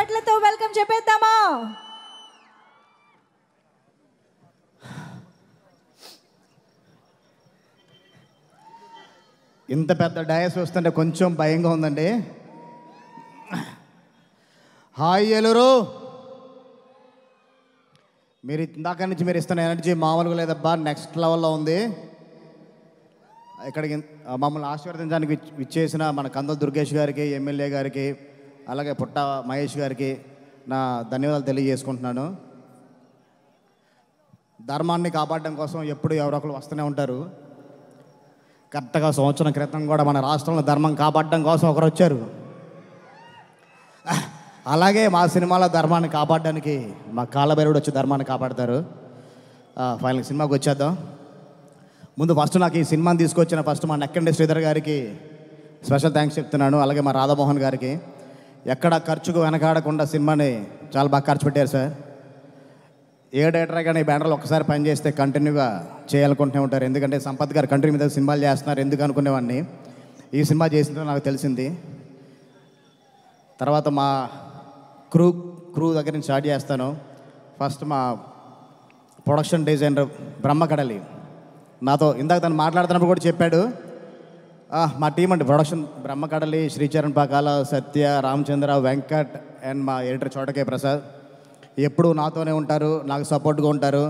చప్పట్లతో వెల్కమ్ చెప్పేద్దామా? ఇంత పెద్ద డయాస్ వస్తుంటే కొంచెం భయంగా ఉందండి. హాయ్ ఏలూరు, మీరు ఇందాక నుంచి మీరు ఇస్తున్న ఎనర్జీ మామూలుగా లేదబ్బా, నెక్స్ట్ లెవెల్లో ఉంది. ఇక్కడికి మమ్మల్ని ఆశీర్వదించడానికి విచ్చేసిన మన కందుల దుర్గేష్ గారికి, ఎమ్మెల్యే గారికి, అలాగే పుట్ట మహేష్ గారికి నా ధన్యవాదాలు తెలియజేసుకుంటున్నాను. ధర్మాన్ని కాపాడడం కోసం ఎప్పుడు ఎవరొకరు వస్తూనే ఉంటారు. కరెక్ట్గా సంవత్సరం క్రితం కూడా మన రాష్ట్రంలో ధర్మం కాపాడడం కోసం ఒకరు వచ్చారు. అలాగే మా సినిమాలో ధర్మాన్ని కాపాడడానికి మా కాళ్ళభైరవుడు వచ్చి ధర్మాన్ని కాపాడతారు. ఫైనల్ సినిమాకి వచ్చేద్దాం. ముందు ఫస్ట్ నాకు ఈ సినిమాని తీసుకొచ్చిన మా నెక్కండి శ్రీధర్ గారికి స్పెషల్ థ్యాంక్స్ చెప్తున్నాను. అలాగే మా రాధామోహన్ గారికి. ఎక్కడ ఖర్చుకు వెనకాడకుండా సినిమాని చాలా బాగా ఖర్చు పెట్టారు సార్. ఏ డైరెక్టర్ కానీ బ్యానర్లో ఒక్కసారి పని చేస్తే కంటిన్యూగా చేయాలనుకుంటూనే ఉంటారు. ఎందుకంటే సంపత్ గారు కంట్రీ మీద సినిమాలు చేస్తున్నారు ఎందుకు అనుకునేవాడిని. ఈ సినిమా చేసిందో నాకు తెలిసింది. తర్వాత మా క్రూ దగ్గర నుంచి స్టార్ట్ చేస్తాను. ఫస్ట్ మా ప్రొడక్షన్ డిజైనర్ బ్రహ్మకడలి నాతో ఇందాక తను మాట్లాడుతున్నప్పుడు కూడా చెప్పాడు. మా టీం అండి production Brahmakadali, Sricharan Pakala, Satya, Ramachandra, Venkat and మా ఎడిటర్ చోటకే ప్రసాద్ ఎప్పుడు నాతోనే ఉంటారు, నాకు సపోర్ట్గా ఉంటారు.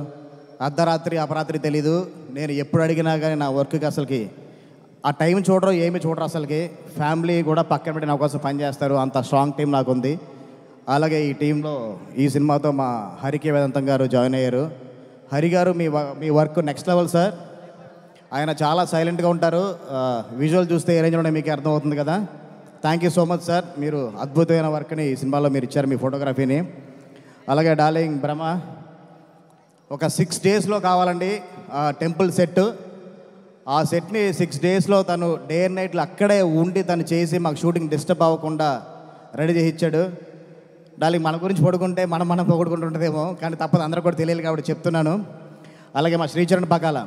అర్ధరాత్రి అపరాత్రి తెలీదు. నేను ఎప్పుడు అడిగినా కానీ నా వర్క్కి అసలుకి ఆ టైం చూడరు, ఏమి చూడరు. అసలుకి ఫ్యామిలీ కూడా పక్కన పెట్టి నా కోసం పనిచేస్తారు. అంత స్ట్రాంగ్ టీం నాకు ఉంది. అలాగే ఈ టీంలో ఈ సినిమాతో మా హరికి వేదాంతం గారు జాయిన్ అయ్యారు. హరి గారు మీ వర్క్ నెక్స్ట్ లెవెల్ సార్. ఆయన చాలా సైలెంట్గా ఉంటారు. విజువల్ చూస్తే ఏ రేంజ్లో మీకు అర్థమవుతుంది కదా. Thank you so much sir. మీరు అద్భుతమైన వర్క్ని ఈ సినిమాలో మీరు ఇచ్చారు, మీ ఫోటోగ్రఫీని. అలాగే డార్లింగ్ బ్రహ్మ ఒక 6 డేస్లో కావాలండి టెంపుల్ సెట్. ఆ సెట్ని 6 డేస్లో తను డే అండ్ నైట్లో అక్కడే ఉండి తను చేసి మాకు షూటింగ్ డిస్టర్బ్ అవ్వకుండా రెడీ చేసి ఇచ్చాడు. డార్లింగ్ మన గురించి పడుకుంటే మనం పొగుడుకుంటుంటుందేమో, కానీ తప్పదు, అందరూ కూడా తెలియాలి కాబట్టి చెప్తున్నాను. అలాగే మా శ్రీచరణ్ పకాల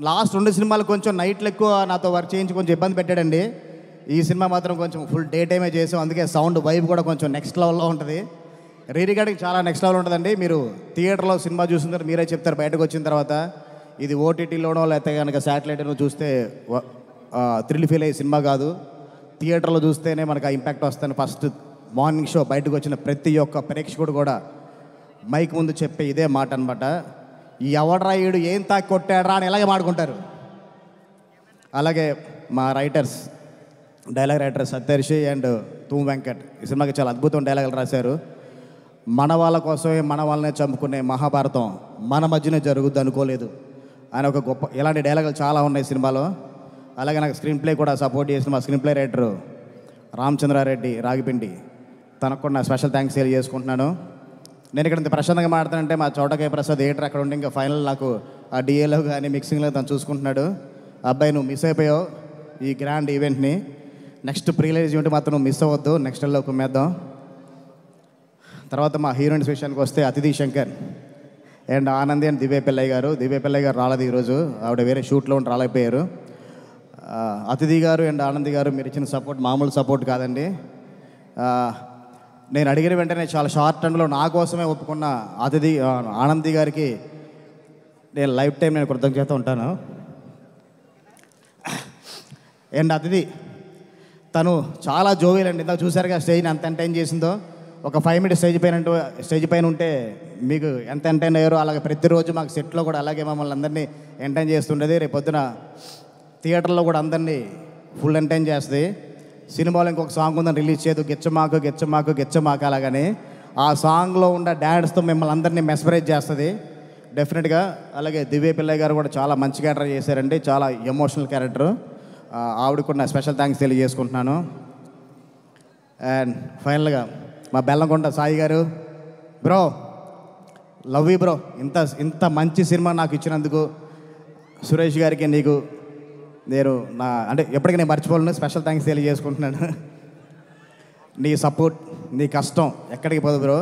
లాస్ట్ 2 సినిమాలు కొంచెం నైట్లు ఎక్కువ నాతో వర్క్ చేయించి కొంచెం ఇబ్బంది పెట్టాడండి. ఈ సినిమా మాత్రం కొంచెం ఫుల్ డే టైమే చేసాం. అందుకే సౌండ్ వైబ్ కూడా కొంచెం నెక్స్ట్ లెవెల్లో ఉంటుంది. రికార్డింగ్ చాలా నెక్స్ట్ లెవెల్ ఉంటుందండి. మీరు థియేటర్లో సినిమా చూసిన మీరే చెప్తారు బయటకు వచ్చిన తర్వాత. ఇది ఓటీటీలోనో లేకపోతే కనుక శాటిలైట్లో చూస్తే థ్రిల్ ఫీల్ అయ్యే సినిమా కాదు. థియేటర్లో చూస్తేనే మనకు ఆ ఇంపాక్ట్ వస్తుంది. ఫస్ట్ మార్నింగ్ షో బయటకు వచ్చిన ప్రతి ఒక్క ప్రేక్షకుడు కూడా మైక్ ముందు చెప్పే ఇదే మాట అనమాట. ఎవడ్రా ఈడు ఏం తాకి కొట్టాడ్రా అని ఇలాగే మాడుకుంటారు. అలాగే మా writers, dialogue writer సత్యర్షి and తూమ్ Venkat ఈ సినిమాకి చాలా అద్భుతం డైలాగులు రాశారు. మన వాళ్ళ కోసమే మన వాళ్ళనే చంపుకునే మహాభారతం మన మధ్యనే జరుగుద్ది అనుకోలేదు ఆయన ఒక గొప్ప ఇలాంటి డైలాగులు చాలా ఉన్నాయి సినిమాలో. అలాగే నాకు స్క్రీన్ ప్లే కూడా సపోర్ట్ చేసిన మా స్క్రీన్ ప్లే రైటరు రామచంద్రారెడ్డి రాగిపిండి, తనకు కూడా నా స్పెషల్ థ్యాంక్స్ తెలియజేసుకుంటున్నాను. నేను ఇక్కడ ఇంత ప్రశాంతంగా మాట్లాడుతానంటే మా చోటకే ప్రసాద్ ఎడిటర్ అక్కడ ఉండి ఇంకా ఫైనల్ నాకు ఆ డిఏలో కానీ మిక్సింగ్లో తను చూసుకుంటున్నాడు. అబ్బాయి నువ్వు మిస్ అయిపోయావు ఈ గ్రాండ్ ఈవెంట్ని. నెక్స్ట్ ప్రీలైజ్ ఈవెంట్ మాత్రం నువ్వు మిస్ అవ్వద్దు, నెక్స్ట్ ఎల్లో కుమ్మేద్దాం. తర్వాత మా హీరోయిన్స్ విషయానికి వస్తే అతిథి శంకర్ అండ్ ఆనంది అండ్ దివ్య పిల్లయ్య గారు రాలేదు ఈరోజు, ఆవిడ వేరే షూట్లో ఉండి రాలేకపోయారు. అతిథి గారు అండ్ ఆనంది గారు మీరు ఇచ్చిన సపోర్ట్ మామూలు సపోర్ట్ కాదండి. నేను అడిగిన వెంటనే చాలా షార్ట్ టైంలో నా కోసమే ఒప్పుకున్న ఆనంది గారికి నేను లైఫ్ టైం నేను కృతజ్ఞత ఉంటాను. అండ్ అతిథి తను చాలా జోవియలండి. ఇందాక చూసారుగా స్టేజ్ని ఎంత ఎంటైన్ చేసిందో. ఒక 5 మినిట్స్ స్టేజ్ పైన ఉంటే మీకు ఎంత ఎంటైన్ అయ్యారో అలాగే ప్రతిరోజు మాకు సెట్లో కూడా అలాగే మమ్మల్ని అందరినీ ఎంటైన్ చేస్తుండేది. రేపు పొద్దున థియేటర్లో కూడా అందరినీ ఫుల్ ఎంటైన్ చేస్తుంది. సినిమాలో ఇంకొక సాంగ్ ఉందని రిలీజ్ చేయదు, గెచ్చమాకు అలాగని. ఆ సాంగ్లో ఉన్న డాన్స్తో మిమ్మల్ని అందరినీ మెస్మరైజ్ చేస్తుంది డెఫినెట్గా. అలాగే దివ్య పిల్లయ్య గారు కూడా చాలా మంచి క్యారెక్టర్ చేశారండి, చాలా ఎమోషనల్ క్యారెక్టరు. ఆవిడ కూడా నా స్పెషల్ థ్యాంక్స్ తెలియజేసుకుంటున్నాను. అండ్ ఫైనల్గా మా బెల్లంకొండ సాయి గారు, బ్రో లవ్ యూ బ్రో. ఇంత మంచి సినిమా నాకు ఇచ్చినందుకు సురేష్ గారికి నీకు నేను అంటే ఎప్పటికీ నేను మర్చిపోలేను, స్పెషల్ థ్యాంక్స్ తెలియజేసుకుంటున్నాను. నీ సపోర్ట్, నీ కష్టం ఎక్కడికి పోదు బ్రో.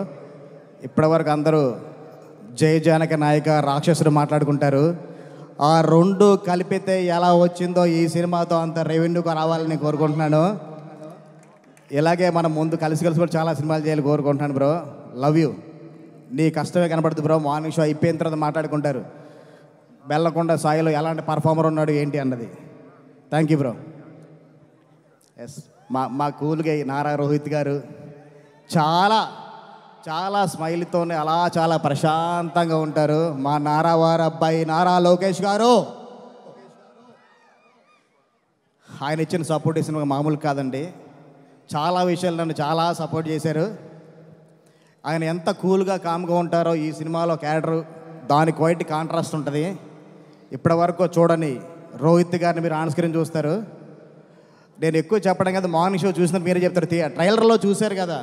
ఇప్పటివరకు అందరూ జయ జానక నాయక రాక్షసుడు మాట్లాడుకుంటారు. ఆ 2 కలిపితే ఎలా వచ్చిందో ఈ సినిమాతో అంత రెవెన్యూగా రావాలని కోరుకుంటున్నాను. ఇలాగే మనం ముందు కలిసి కూడా చాలా సినిమాలు చేయాలి కోరుకుంటున్నాను బ్రో. Love you. నీ కష్టమే కనపడుతుంది బ్రో. మార్నింగ్ షో అయిపోయిన తర్వాత మాట్లాడుకుంటారు బెల్లకొండ సాయిలో ఎలాంటి పర్ఫార్మర్ ఉన్నాడు ఏంటి అన్నది. Thank you bro. ఎస్, మా కూల్గా నారా రోహిత్ గారు చాలా చాలా స్మైల్తోనే అలా చాలా ప్రశాంతంగా ఉంటారు. మా నారా వారి అబ్బాయి నారా లోకేష్ గారు, ఆయన ఇచ్చిన సపోర్ట్ ఇచ్చిన మామూలు కాదండి. చాలా విషయాలు నన్ను చాలా సపోర్ట్ చేశారు. ఆయన ఎంత కూల్గా కామ్గా ఉంటారో ఈ సినిమాలో క్యారెక్టర్ దానికి క్వైట్ కాంట్రాస్ట్ ఉంటుంది. ఇప్పటి వరకు చూడని రోహిత్ గారిని మీరు ఆన్ స్క్రీన్ చూస్తారు. నేను ఎక్కువ చెప్పడం కదా, మార్నింగ్ షో చూసినట్టు మీరే చెప్తారు. ట్రైలర్లో చూశారు కదా,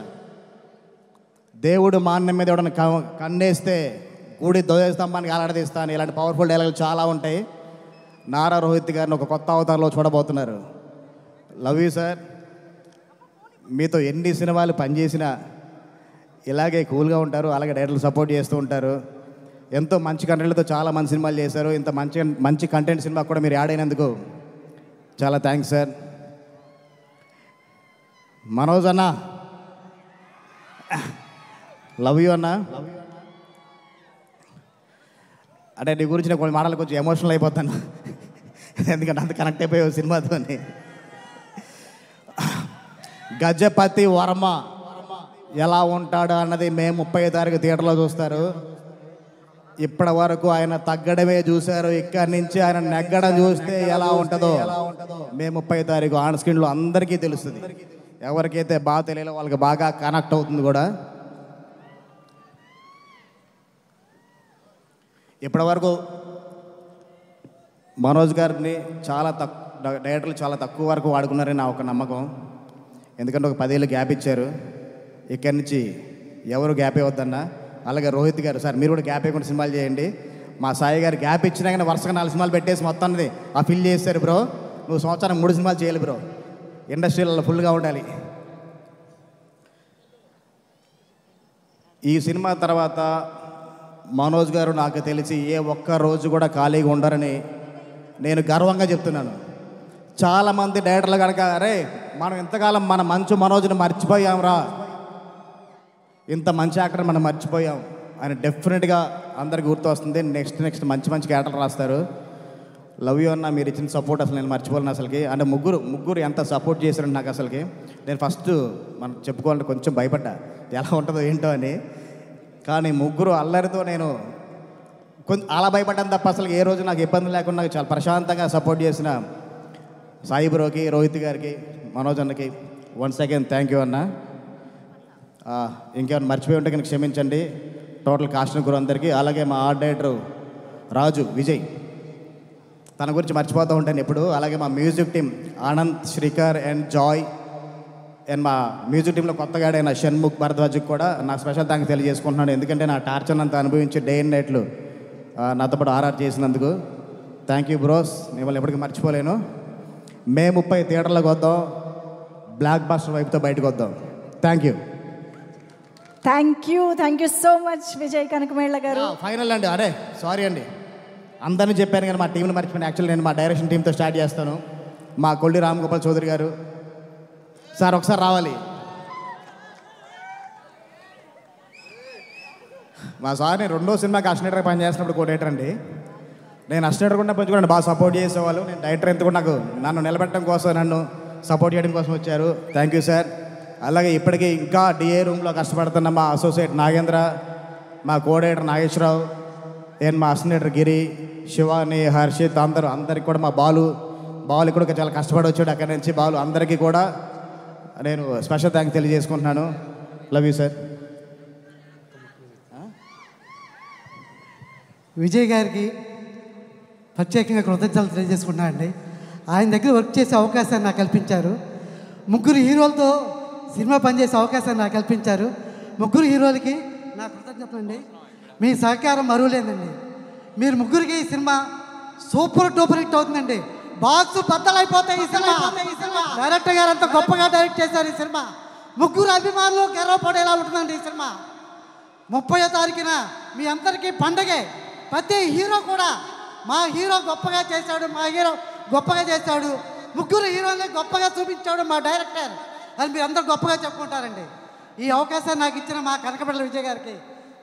దేవుడు మాన్యం మీద ఎవడన్నా కన్నేస్తే గుడి ధ్వజస్తంభానికి ఆలాడదీస్తాను, ఇలాంటి పవర్ఫుల్ డైలాగులు చాలా ఉంటాయి. నారా రోహిత్ గారిని ఒక కొత్త అవతారంలో చూడబోతున్నారు. Love you sir. మీతో ఎన్ని సినిమాలు పనిచేసినా ఇలాగే కూల్గా ఉంటారు, అలాగే డైరెక్టర్లు సపోర్ట్ చేస్తూ ఉంటారు. ఎంతో మంచి కంటెంట్లతో చాలా మంచి సినిమాలు చేశారు. ఇంత మంచి కంటెంట్ సినిమా కూడా మీరు యాడ్ అయినందుకు చాలా థ్యాంక్స్ సార్. మనోజ్ అన్న, లవ్ యూ అన్న. అంటే నీ గురించి నేను కొన్ని మాటలు కొంచెం ఎమోషనల్ అయిపోతాను, ఎందుకంటే అంత కనెక్ట్ అయిపోయావు సినిమాతో. గజపతి వర్మ ఎలా ఉంటాడు అన్నది మే 30వ తారీఖు థియేటర్లో చూస్తారు. ఇప్పటి వరకు ఆయన తగ్గడమే చూశారు, ఇక్కడి నుంచి ఆయన నెగ్గడం చూస్తే ఎలా ఉంటుందో మే 30వ తారీఖు ఆన్ స్క్రీన్లో అందరికీ తెలుస్తుంది. ఎవరికైతే బాగా తెలియలో వాళ్ళకి బాగా కనెక్ట్ అవుతుంది కూడా. ఇప్పటి వరకు మనోజ్ గారిని చాలా డైరెక్టర్లు చాలా తక్కువ వరకు వాడుకున్నారని నా ఒక నమ్మకం. ఎందుకంటే ఒక 10 ఏళ్ళు గ్యాప్ ఇచ్చారు. ఇక్కడి నుంచి ఎవరు గ్యాప్ ఇవ్వద్దన్నా. అలాగే రోహిత్ గారు, సార్ మీరు కూడా గ్యాప్ ఇవ్వకుండా సినిమాలు చేయండి. మా సాయి గారు గ్యాప్ ఇచ్చినా కానీ వరుసగా 4 సినిమాలు పెట్టేసి మొత్తాన్ని ఫిల్ చేస్తారు బ్రో. నువ్వు సంవత్సరానికి 3 సినిమాలు చేయాలి బ్రో, ఇండస్ట్రీలో ఫుల్గా ఉండాలి. ఈ సినిమా తర్వాత మనోజ్ గారు నాకు తెలిసి ఏ ఒక్క రోజు కూడా ఖాళీగా ఉండరని నేను గర్వంగా చెప్తున్నాను. చాలామంది డైరెక్టర్లు కనుక అరే మనం ఇంతకాలం మన మంచు మనోజ్ని మర్చిపోయాంరా, ఇంత మంచి యాక్టర్ మనం మర్చిపోయాం అని డెఫినెట్గా అందరికి గుర్తు వస్తుంది. నెక్స్ట్ మంచి క్యారెక్టర్ రాస్తారు. లవ్ యూ అన్న, మీరు ఇచ్చిన సపోర్ట్ అసలు నేను మర్చిపోలేను అసలుకి. అంటే ముగ్గురు ఎంత సపోర్ట్ చేశారంటే నాకు అసలుకి నేను ఫస్ట్ మనం చెప్పుకోవాలంటే కొంచెం భయపడ్డా ఎలా ఉంటుందో ఏంటో అని. కానీ ముగ్గురు అల్లరితో నేను కొంచెం అలా భయపడ్డాను తప్ప అసలు ఏ రోజు నాకు ఇబ్బంది లేకుండా నాకు చాలా ప్రశాంతంగా సపోర్ట్ చేసిన సాయి బ్రోకి, రోహిత్ గారికి, మనోజ్ అన్నకి వన్స్ అగైన్ థ్యాంక్ యూ అన్న. ఇంకేమైనా మర్చిపోయి ఉంటే కనుక క్షమించండి టోటల్ కాస్ట్ గురు అందరికీ. అలాగే మా ఆర్ట్ డైరెక్టర్ రాజు విజయ్, తన గురించి మర్చిపోతూ ఉంటాను ఎప్పుడు. అలాగే మా music team Anand, Srikar and Joy, and మా మ్యూజిక్ టీంలో కొత్తగా అయిన షణ్ముఖ్ భరద్వాజ్కి కూడా నా స్పెషల్ థ్యాంక్స్ తెలియజేసుకుంటున్నాను. ఎందుకంటే నా టార్చర్ అంతా అనుభవించి డే అండ్ నైట్లు నాతో పాటు ఆర్ఆర్ చేసినందుకు థ్యాంక్ యూ బ్రోస్. మిమ్మల్ని ఎప్పటికీ మర్చిపోలేను. మే 30 థియేటర్లోకి వద్దాం, బ్లాక్ బాస్టర్ వైపుతో బయటకు వద్దాం. Thank you so much Vijay Kanakamedala గారు. ఫైనల్ అండి, అరే సారీ అండి అందరినీ చెప్పాను కానీ మా టీంని మర్చిపోయాను. యాక్చువల్లీ నేను మా డైరెక్షన్ టీంతో స్టార్ట్ చేస్తాను. మా కొల్లి రామగోపాల్ చౌదరి గారు సార్ ఒకసారి రావాలి. మా సార్ నేను 2వ సినిమాకి అసినేటర్గా పనిచేస్తున్నప్పుడు కోడేటర్ అండి. నేను అసినేటర్ కూడా పెంచుకోండి బాగా సపోర్ట్ చేసేవాళ్ళు. నేను డైరెక్టర్ ఎంత కూడా నన్ను నిలబెట్టడం కోసం, నన్ను సపోర్ట్ చేయడం కోసం వచ్చారు. Thank you sir. అలాగే ఇప్పటికీ ఇంకా డిఏ రూమ్లో కష్టపడుతున్న మా అసోసియేట్ నాగేంద్ర, మా కోడేటర్ నాగేశ్వరరావు, అండ్ మా అసినేటర్ గిరి, శివాని, హర్షిత్ అందరికి కూడా, మా బాలు కూడా చాలా కష్టపడి వచ్చాడు అక్కడి నుంచి. బాలు అందరికీ కూడా నేను స్పెషల్ థ్యాంక్స్ తెలియజేసుకుంటున్నాను. Love you sir. విజయ్ గారికి ప్రత్యేకంగా కృతజ్ఞతలు తెలియజేసుకుంటున్నాను అండి. ఆయన దగ్గర వర్క్ చేసే అవకాశాన్ని నాకు కల్పించారు. 3 హీరోలతో సినిమా పనిచేసే అవకాశాన్ని నాకు కల్పించారు. 3 హీరోలకి నా కృతజ్ఞతలు అండి. మీ సహకారం మరువలేదండి. మీరు 3కి ఈ సినిమా సూపర్ డూపర్ హిట్ అవుతుందండి. బాక్స్ బద్దలైపోతాయి ఈ సినిమా. డైరెక్టర్ గారు అంత గొప్పగా డైరెక్ట్ చేశారు ఈ సినిమా. 3 అభిమానులు గర్వపడేలా ఉంటుందండి ఈ సినిమా. 30వ తారీఖున మీ అందరికీ పండగే. ప్రతి హీరో కూడా మా హీరో గొప్పగా చేశాడు, మా హీరో గొప్పగా చేశాడు, 3 హీరోని గొప్పగా చూపించాడు మా డైరెక్టర్. అని మీరు అందరూ గొప్పగా చెప్పుకుంటారండి. ఈ అవకాశాన్ని నాకు ఇచ్చిన మా కనకబిడ్డల విజయ్ గారికి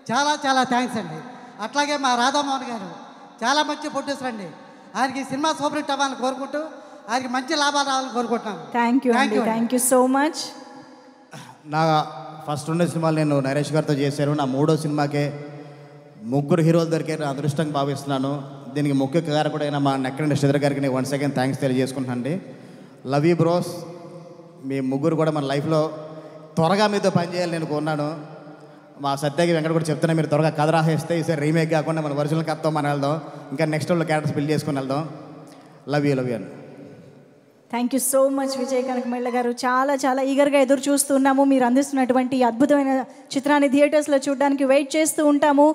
చాలా చాలా థ్యాంక్స్ అండి. అట్లాగే మా రాధామోహన్ గారు చాలా మంచి ప్రొడ్యూసర్ అండి. ఆయనకి ఈ సినిమా సూపర్ హిట్ అవ్వాలని కోరుకుంటూ ఆయనకి మంచి లాభాలు రావాలని కోరుకుంటున్నాను. థ్యాంక్ యూ అండి, థ్యాంక్ యూ సో మచ్. నా ఫస్ట్ 2 సినిమాలు నేను నరేష్ గారితో చేశాను. నా 3వ సినిమాకే 3 హీరోలు దొరికే నా అదృష్టంగా భావిస్తున్నాను. దీనికి ముఖ్య కారకుడైన మా నెక్కడి శ్రీధర్ గారికి నేను వన్స్ అగైన్ థ్యాంక్స్ తెలియజేసుకుంటున్నాను అండి. Love you bros. మీ ముగ్గురు కూడా మన లైఫ్లో త్వరగా మీతో పనిచేయాలి నేను కొన్నాను. మా సత్యకి వెంకట కూడా చెప్తున్నా, మీరు త్వరగా కథ రాసేస్తే ఈసారి రీమేక్ కాకుండా మన ఒరిజినల్ కథతో మనం వెళ్దాం. ఇంకా నెక్స్ట్ వాళ్ళు క్యారెక్టర్స్ బిల్డ్ చేసుకుని వెళ్దాం. లవ్ యూ అని. Thank you so much Vijay Kanakamedala గారు. చాలా చాలా ఈగర్గా ఎదురు చూస్తున్నాము. మీరు అందిస్తున్నటువంటి అద్భుతమైన చిత్రాన్ని థియేటర్స్లో చూడడానికి వెయిట్ చేస్తూ ఉంటాము.